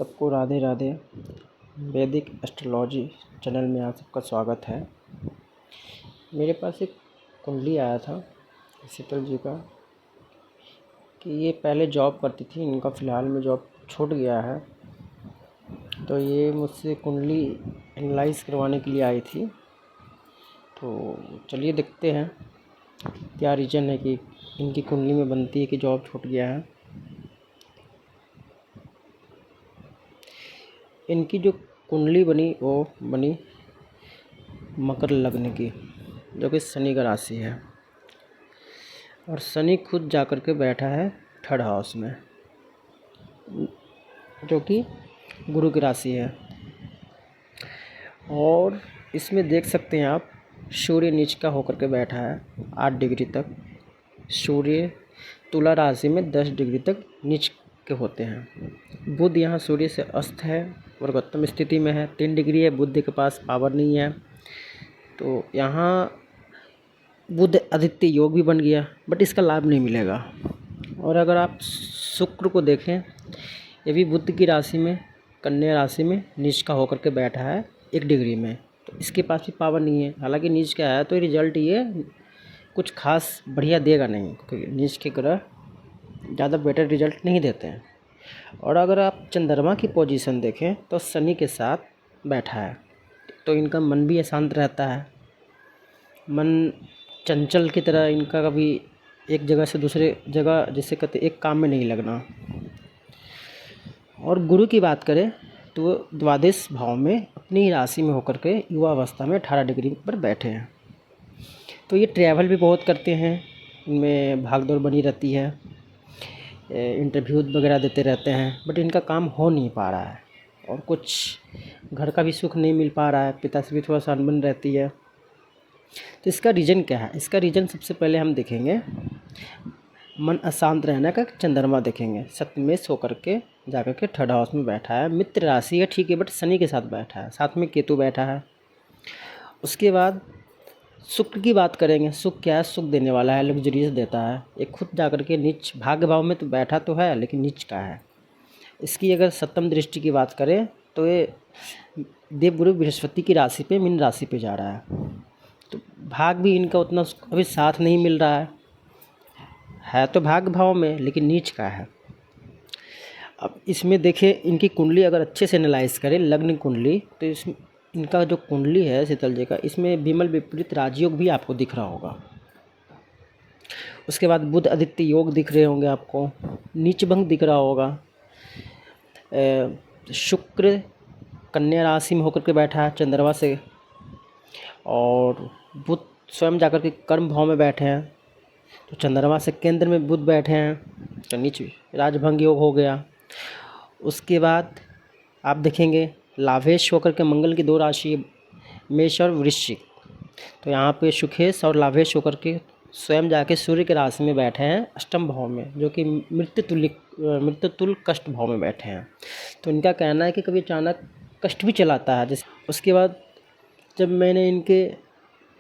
सबको राधे राधे। वैदिक astrology channel में आप सबका स्वागत है। मेरे पास एक कुंडली आया था शीतल जी का कि ये पहले जॉब करती थी, इनका फ़िलहाल में जॉब छूट गया है। तो ये मुझसे कुंडली एनालाइज़ करवाने के लिए आई थी। तो चलिए देखते हैं क्या रीज़न है कि इनकी कुंडली में बनती है कि जॉब छूट गया है। इनकी जो कुंडली बनी वो बनी मकर लग्न की, जो कि शनि का राशि है, और शनि खुद जाकर के बैठा है थर्ड हाउस में, जो कि गुरु की राशि है। और इसमें देख सकते हैं आप, सूर्य नीच का होकर के बैठा है 8 डिग्री तक। सूर्य तुला राशि में 10 डिग्री तक नीच के होते हैं। बुध यहाँ सूर्य से अस्त है, वर्गोत्तम स्थिति में है, 3 डिग्री है। बुध के पास पावर नहीं है, तो यहाँ बुध आदित्य योग भी बन गया, बट इसका लाभ नहीं मिलेगा। और अगर आप शुक्र को देखें, ये भी बुध की राशि में, कन्या राशि में नीच का होकर के बैठा है 1 डिग्री में, तो इसके पास भी पावर नहीं है। हालांकि नीच का है तो रिजल्ट ये कुछ खास बढ़िया देगा नहीं, क्योंकि नीच के ग्रह ज़्यादा बेटर रिजल्ट नहीं देते हैं। और अगर आप चंद्रमा की पोजीशन देखें तो शनि के साथ बैठा है, तो इनका मन भी अशांत रहता है। मन चंचल की तरह इनका कभी एक जगह से दूसरे जगह, जैसे कहते एक काम में नहीं लगना। और गुरु की बात करें तो द्वादश भाव में अपनी राशि में होकर के युवा अवस्था में 18 डिग्री पर बैठे हैं। तो ये ट्रैवल भी बहुत करते हैं, इनमें भागदौड़ बनी रहती है, इंटरव्यू वगैरह देते रहते हैं, बट इनका काम हो नहीं पा रहा है। और कुछ घर का भी सुख नहीं मिल पा रहा है, पिता से भी थोड़ा सा अनबन रहती है। तो इसका रीज़न क्या है? इसका रीज़न सबसे पहले हम देखेंगे मन अशांत रहने का चंद्रमा देखेंगे। सप्तमेश होकर के जाकर के थर्ड हाउस में बैठा है, मित्र राशि है, ठीक है, बट शनि के साथ बैठा है, साथ में केतु बैठा है। उसके बाद शुक्र की बात करेंगे। शुक्र क्या है? सुख देने वाला है, लग्जरियस देता है। ये खुद जाकर के नीच भाग्य भाव में तो बैठा तो है, लेकिन नीच का है। इसकी अगर सप्तम दृष्टि की बात करें तो ये देवगुरु बृहस्पति की राशि पे, मीन राशि पे जा रहा है। तो भाग भी इनका उतना अभी साथ नहीं मिल रहा है तो भाग्य भाव में, लेकिन नीच का है। अब इसमें देखें, इनकी कुंडली अगर अच्छे से एनालाइज करें, लग्न कुंडली, तो इसमें इनका जो कुंडली है शीतल जी का, इसमें विमल विपरीत राजयोग भी आपको दिख रहा होगा। उसके बाद बुध आदित्य योग दिख रहे होंगे आपको, नीच भंग दिख रहा होगा। शुक्र कन्या राशि में होकर के बैठा है चंद्रमा से, और बुध स्वयं जाकर के कर्म भाव में बैठे हैं, तो चंद्रमा से केंद्र में बुध बैठे हैं, तो नीच राजभंग योग हो गया। उसके बाद आप देखेंगे लाभेश होकर के मंगल की 2 राशि, मेष और वृश्चिक, तो यहाँ पे सुखेश और लाभेश होकर के स्वयं जाके सूर्य के राशि में बैठे हैं अष्टम भाव में, जो कि मृत्युतुल्य कष्ट भाव में बैठे हैं। तो इनका कहना है कि कभी अचानक कष्ट भी चलाता है। जैसे उसके बाद जब मैंने इनके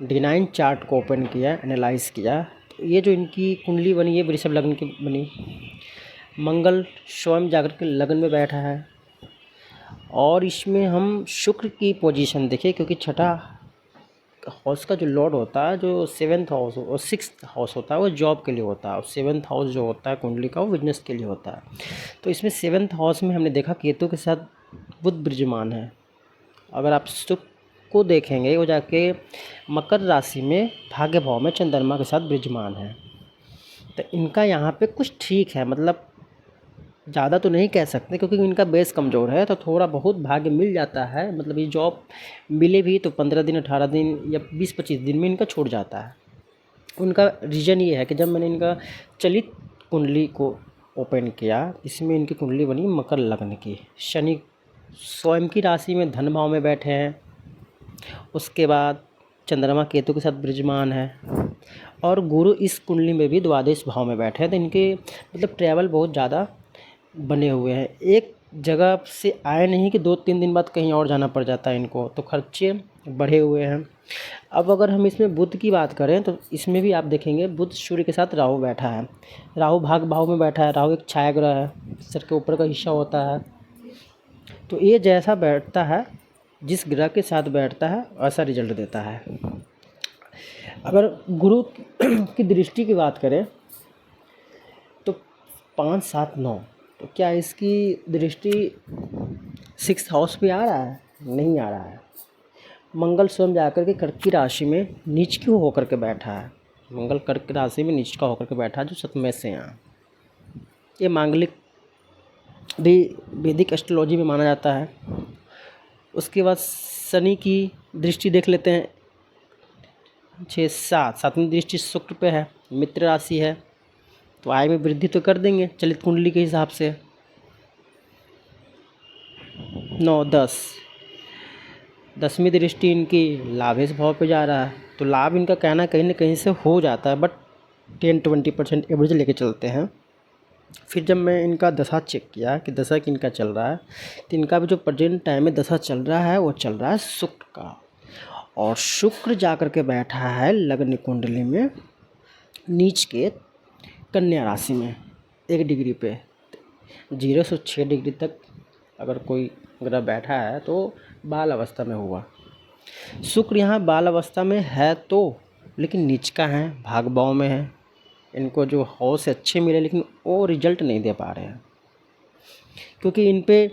D9 चार्ट को ओपन किया, एनालाइज किया, तो ये जो इनकी कुंडली बनी है वृषभ लग्न की बनी, मंगल स्वयं जाकर के लग्न में बैठा है। और इसमें हम शुक्र की पोजीशन देखें, क्योंकि छठा हाउस का जो लॉर्ड होता है, जो 7th हाउस और 6th हाउस होता है, वो जॉब के लिए होता है, और 7th हाउस जो होता है कुंडली का, वो बिजनेस के लिए होता है। तो इसमें 7th हाउस में हमने देखा केतु के साथ बुध विराजमान है। अगर आप शुक्र को देखेंगे, वो जाके मकर राशि में भाग्य भाव में चंद्रमा के साथ विराजमान है। तो इनका यहाँ पे कुछ ठीक है, मतलब ज़्यादा तो नहीं कह सकते, क्योंकि इनका बेस कमज़ोर है, तो थोड़ा बहुत भाग्य मिल जाता है। मतलब ये जॉब मिले भी तो 15 दिन, 18 दिन या 20-25 दिन में इनका छूट जाता है। उनका रीज़न ये है कि जब मैंने इनका चलित कुंडली को ओपन किया, इसमें इनकी कुंडली बनी मकर लग्न की, शनि स्वयं की राशि में धन भाव में बैठे हैं। उसके बाद चंद्रमा केतु के साथ विराजमान है, और गुरु इस कुंडली में भी द्वादश भाव में बैठे हैं। तो इनके मतलब ट्रैवल बहुत ज़्यादा बने हुए हैं, एक जगह से आए नहीं कि 2-3 दिन बाद कहीं और जाना पड़ जाता है इनको, तो खर्चे बढ़े हुए हैं। अब अगर हम इसमें बुध की बात करें तो इसमें भी आप देखेंगे बुध सूर्य के साथ राहु बैठा है। राहु भाग भाव में बैठा है। राहु एक छाया ग्रह है, सर के ऊपर का हिस्सा होता है, तो ये जैसा बैठता है, जिस ग्रह के साथ बैठता है ऐसा रिजल्ट देता है। अगर गुरु की दृष्टि की बात करें तो 5, 7, 9, तो क्या इसकी दृष्टि 6th हाउस पे आ रहा है? नहीं आ रहा है। मंगल स्वयं जाकर के कर्क की राशि में नीच क्यों होकर के बैठा है? मंगल कर्क की राशि में नीच का होकर के बैठा है, जो सप्तम से यहाँ, ये मांगलिक भी वैदिक एस्ट्रोलॉजी में माना जाता है। उसके बाद शनि की दृष्टि देख लेते हैं, 6, 7, 7वीं दृष्टि शुक्र पे है, मित्र राशि है, तो आय में वृद्धि तो कर देंगे चलित कुंडली के हिसाब से। 9, 10, 10वीं दृष्टि इनकी लाभेश भाव पे जा रहा है, तो लाभ इनका कहना कहीं ना कहीं से हो जाता है, बट 10-20% एवरेज लेके चलते हैं। फिर जब मैं इनका दशा चेक किया कि दशा कि इनका चल रहा है, तो इनका भी जो प्रेजेंट टाइम में दशा चल रहा है वो चल रहा है शुक्र का, और शुक्र जाकर के बैठा है लग्न कुंडली में नीच के कन्या राशि में 1 डिग्री पे। 0 से 6 डिग्री तक अगर कोई ग्रह बैठा है तो बाल अवस्था में हुआ। शुक्र यहाँ बाल अवस्था में है तो, लेकिन नीच का है, भाग भाव में है। इनको जो हाउस अच्छे मिले लेकिन वो रिजल्ट नहीं दे पा रहे हैं, क्योंकि इन पे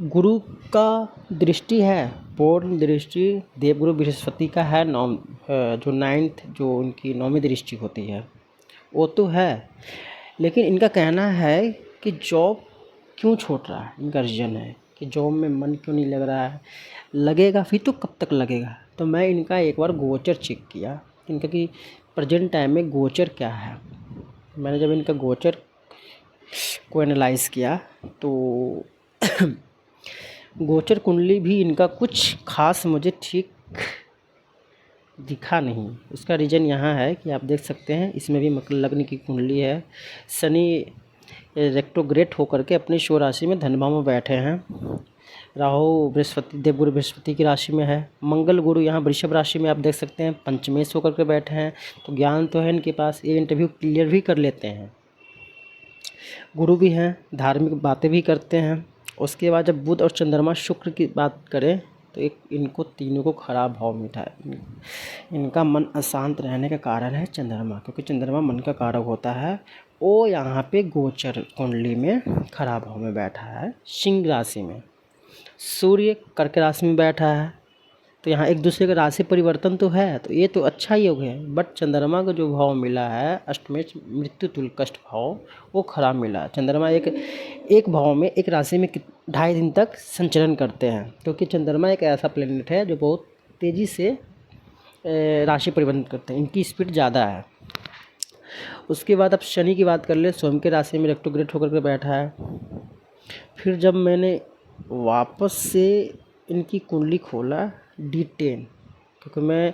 गुरु का दृष्टि है, पूर्ण दृष्टि देवगुरु बृहस्पति का है, जो 9th जो उनकी 9वीं दृष्टि होती है वो तो है। लेकिन इनका कहना है कि जॉब क्यों छूट रहा है, इनका रीज़न है कि जॉब में मन क्यों नहीं लग रहा है। लगेगा फिर तो कब तक लगेगा? तो मैं इनका एक बार गोचर चेक किया इनका कि प्रेजेंट टाइम में गोचर क्या है। मैंने जब इनका गोचर को एनालाइज किया तो गोचर कुंडली भी इनका कुछ खास मुझे ठीक दिखा नहीं। उसका रीज़न यहाँ है कि आप देख सकते हैं, इसमें भी मकर लग्न की कुंडली है। शनि रेट्रोग्रेड होकर के अपनी शो राशि में धन भाव में बैठे हैं। राहु बृहस्पति देवगुरु बृहस्पति की राशि में है। मंगल गुरु यहाँ वृषभ राशि में आप देख सकते हैं पंचमेश होकर के बैठे हैं, तो ज्ञान तो है इनके पास, ये इंटरव्यू क्लियर भी कर लेते हैं। गुरु भी हैं, धार्मिक बातें भी करते हैं। उसके बाद जब बुध और चंद्रमा शुक्र की बात करें तो एक इनको तीनों को खराब भाव मिला है। इनका मन अशांत रहने का कारण है चंद्रमा, क्योंकि चंद्रमा मन का कारक होता है। वो यहाँ पे गोचर कुंडली में खराब भाव में बैठा है सिंह राशि में। सूर्य कर्क राशि में बैठा है, तो यहाँ एक दूसरे का राशि परिवर्तन तो है, तो ये तो अच्छा ही हो गया। बट चंद्रमा का जो भाव मिला है अष्टमेश मृत्यु तुल कष्ट भाव, वो खराब मिला। चंद्रमा एक भाव में एक राशि में 2.5 दिन तक संचरण करते हैं, क्योंकि चंद्रमा एक ऐसा प्लेनेट है जो बहुत तेज़ी से राशि परिवर्तन करते हैं, इनकी स्पीड ज़्यादा है। उसके बाद अब शनि की बात कर ले, स्वयं के राशि में रेट्रोग्रेड होकर के बैठा है। फिर जब मैंने वापस से इनकी कुंडली खोला D10, क्योंकि मैं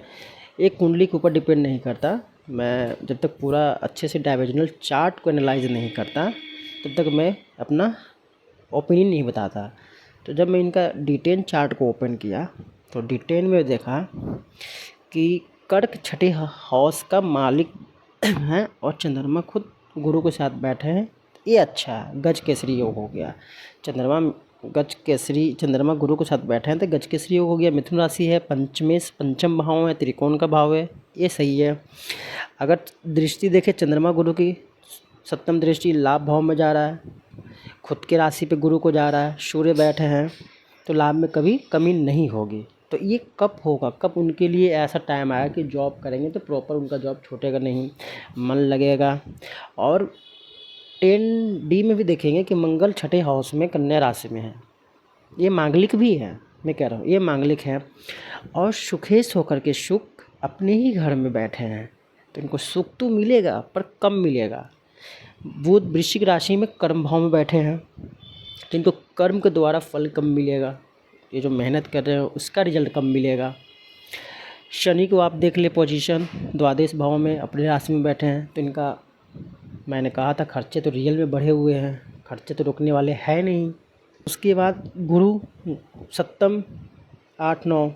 एक कुंडली के ऊपर डिपेंड नहीं करता, मैं जब तक पूरा अच्छे से डायमेंशनल चार्ट को एनालाइज नहीं करता तब तक मैं अपना ओपिनियन नहीं बताता। तो जब मैं इनका D10 चार्ट को ओपन किया तो D10 में देखा कि कर्क 6ठे हाउस का मालिक हैं और चंद्रमा खुद गुरु के साथ बैठे हैं। ये अच्छा है, गज केसरी योग हो गया। चंद्रमा गुरु के साथ बैठे हैं तो गज केसरी योग हो गया। मिथुन राशि है, पंचम भाव है, त्रिकोण का भाव है, ये सही है। अगर दृष्टि देखें चंद्रमा गुरु की, सप्तम दृष्टि लाभ भाव में जा रहा है, खुद के राशि पे गुरु को जा रहा है, सूर्य बैठे हैं, तो लाभ में कभी कमी नहीं होगी। तो ये कब होगा, कब उनके लिए ऐसा टाइम आया कि जॉब करेंगे तो प्रॉपर उनका जॉब छूटेगा नहीं, मन लगेगा। और 10D में भी देखेंगे कि मंगल 6ठे हाउस में कन्या राशि में है, ये मांगलिक भी है, मैं कह रहा हूँ ये मांगलिक है। और सुखेश होकर के सुख अपने ही घर में बैठे हैं, तो इनको सुख तो मिलेगा पर कम मिलेगा। बुध वृश्चिक राशि में कर्म भाव में बैठे हैं, तो इनको कर्म के द्वारा फल कम मिलेगा, ये जो मेहनत कर रहे हो उसका रिजल्ट कम मिलेगा। शनि को आप देख ले पोजीशन द्वादश भाव में अपने राशि में बैठे हैं, तो इनका मैंने कहा था खर्चे तो रियल में बढ़े हुए हैं, खर्चे तो रुकने वाले हैं नहीं। उसके बाद गुरु सप्तम 8-9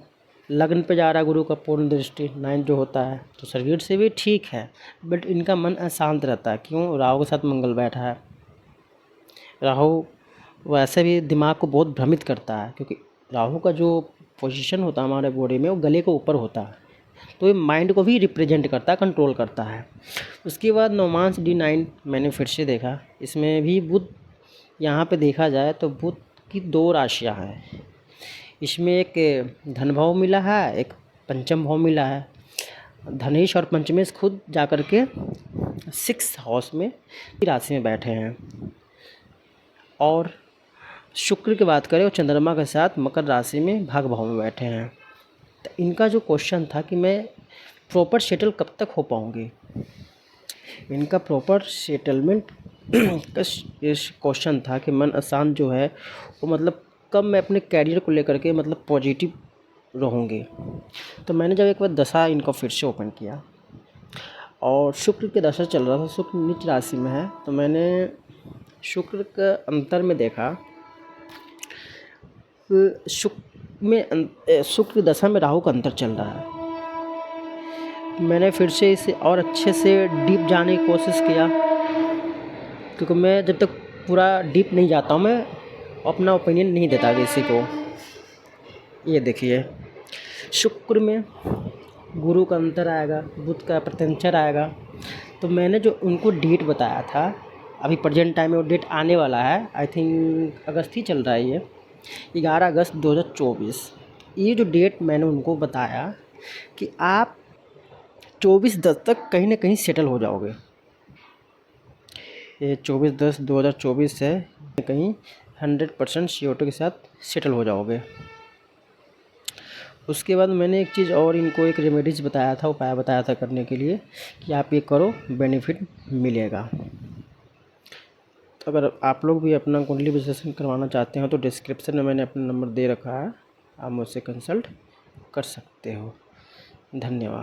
लग्न पे जा रहा है, गुरु का पूर्ण दृष्टि 9 जो होता है, तो शरीर से भी ठीक है बट इनका मन अशांत रहता है। क्यों? राहु के साथ मंगल बैठा है, राहु वैसे भी दिमाग को बहुत भ्रमित करता है, क्योंकि राहु का जो पोजीशन होता है हमारे बॉडी में वो गले के ऊपर होता है, तो ये माइंड को भी रिप्रेजेंट करता है, कंट्रोल करता है। उसके बाद नौमांस D9 मैंने फिर से देखा, इसमें भी बुध, यहाँ पे देखा जाए तो बुध की 2 राशियाँ हैं। इसमें एक धन भाव मिला है, एक पंचम भाव मिला है। धनेश और पंचमेश खुद जाकर के 6th हाउस में राशि में बैठे हैं। और शुक्र की बात करें, वो चंद्रमा के साथ मकर राशि में भाग भाव में बैठे हैं। तो इनका जो क्वेश्चन था कि मैं प्रॉपर सेटल कब तक हो पाऊँगी, इनका प्रॉपर सेटलमेंट का क्वेश्चन था कि मन अशांत जो है वो मतलब कब मैं अपने कैरियर को लेकर के मतलब पॉजिटिव रहूँगी। तो मैंने जब एक बार दशा इनका फिर से ओपन किया और शुक्र के दशा चल रहा था, शुक्र नीच राशि में है, तो मैंने शुक्र का अंतर में देखा, शुक्र की दशा में राहु का अंतर चल रहा है। मैंने फिर से इसे और अच्छे से डीप जाने की कोशिश किया, क्योंकि मैं जब तक पूरा डीप नहीं जाता हूँ मैं अपना ओपिनियन नहीं देता किसी को। ये देखिए, शुक्र में गुरु का अंतर आएगा, बुध का प्रत्यंतर आएगा। तो मैंने जो उनको डेट बताया था, अभी प्रेजेंट टाइम में वो डेट आने वाला है, आई थिंक अगस्त ही चल रहा है, ये 11 अगस्त 2024। ये जो डेट मैंने उनको बताया कि आप 24/10 तक कहीं ना कहीं सेटल हो जाओगे। ये 24/10/2024 है, कहीं 100% श्योरिटी के साथ सेटल हो जाओगे। उसके बाद मैंने एक चीज़ और इनको एक रेमेडीज़ बताया था, उपाय बताया था करने के लिए कि आप ये करो, बेनिफिट मिलेगा। तो अगर आप लोग भी अपना कुंडली विश्लेषण करवाना चाहते हो तो डिस्क्रिप्शन में मैंने अपना नंबर दे रखा है, आप मुझसे कंसल्ट कर सकते हो। धन्यवाद।